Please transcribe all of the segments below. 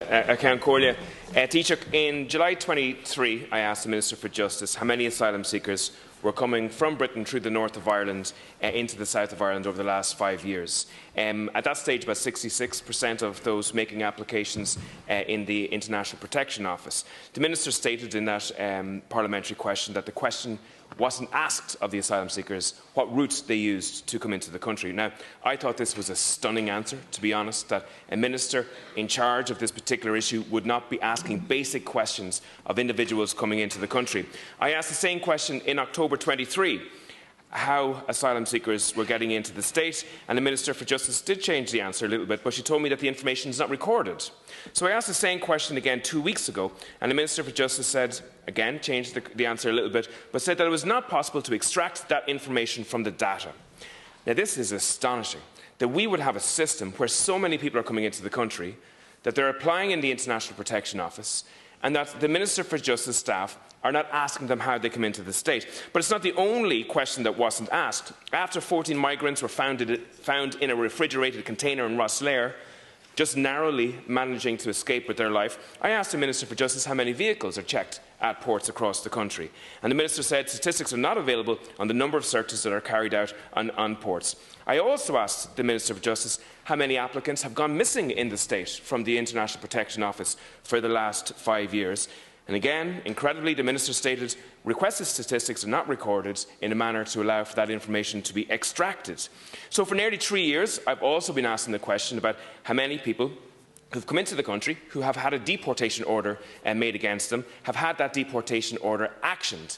Count Corlia. Taoiseach, in July 23, I asked the Minister for Justice how many asylum seekers were coming from Britain through the north of Ireland into the south of Ireland over the last 5 years. At that stage, about 66% of those making applications in the International Protection Office. The Minister stated in that parliamentary question that the question wasn't asked of the asylum seekers what routes they used to come into the country. Now, I thought this was a stunning answer, to be honest, that a minister in charge of this particular issue would not be asking basic questions of individuals coming into the country. I asked the same question in October 23, how asylum seekers were getting into the state, and the Minister for Justice did change the answer a little bit, but she told me that the information is not recorded. So I asked the same question again 2 weeks ago, and the Minister for Justice said, again, changed the answer a little bit, but said that it was not possible to extract that information from the data. Now, this is astonishing, that we would have a system where so many people are coming into the country, that they're applying in the International Protection Office, and that the Minister for Justice staff are not asking them how they come into the state. But it's not the only question that wasn't asked. After 14 migrants were found in a refrigerated container in Rosslare, just narrowly managing to escape with their life, I asked the Minister for Justice how many vehicles are checked at ports across the country. And the Minister said statistics are not available on the number of searches that are carried out on ports. I also asked the Minister for Justice how many applicants have gone missing in the state from the International Protection Office for the last 5 years. And again, incredibly, the Minister stated requested statistics are not recorded in a manner to allow for that information to be extracted. So for nearly 3 years, I've also been asking the question about how many people who have come into the country, who have had a deportation order made against them, have had that deportation order actioned.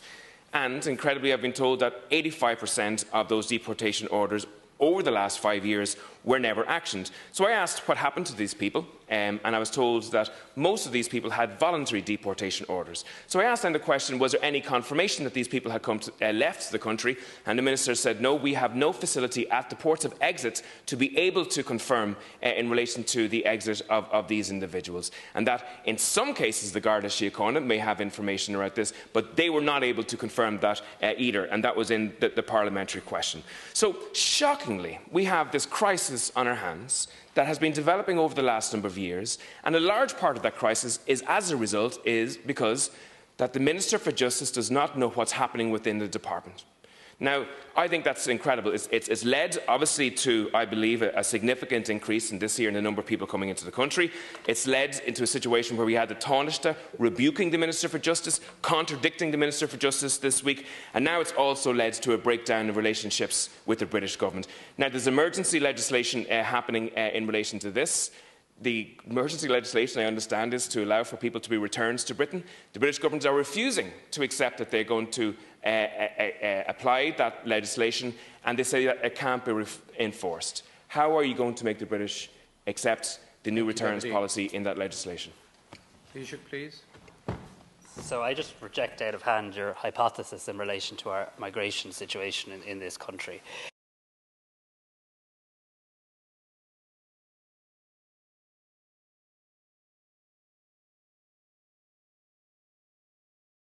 And incredibly, I've been told that 85% of those deportation orders over the last 5 years were never actioned. So I asked what happened to these people, and I was told that most of these people had voluntary deportation orders. So I asked them the question, was there any confirmation that these people had left the country? And the Minister said, no, we have no facility at the ports of exit to be able to confirm in relation to the exit of these individuals. And that in some cases the Garda Síochána may have information about this, but they were not able to confirm that either, and that was in the parliamentary question. So shockingly, we have this crisis on our hands that has been developing over the last number of years, and a large part of that crisis is because that the Minister for Justice does not know what's happening within the department. Now, I think that's incredible. It's led, obviously, to, I believe, a significant increase in this year in the number of people coming into the country. It's led into a situation where we had the Taoiseach rebuking the Minister for Justice, contradicting the Minister for Justice this week, and now it's also led to a breakdown of relationships with the British government. Now, there's emergency legislation happening in relation to this. The emergency legislation, I understand, is to allow for people to be returned to Britain. The British government are refusing to accept that they're going to apply that legislation, and they say that it can't be enforced. How are you going to make the British accept the new returns policy in that legislation? Taoiseach, please. So I just reject out of hand your hypothesis in relation to our migration situation in this country.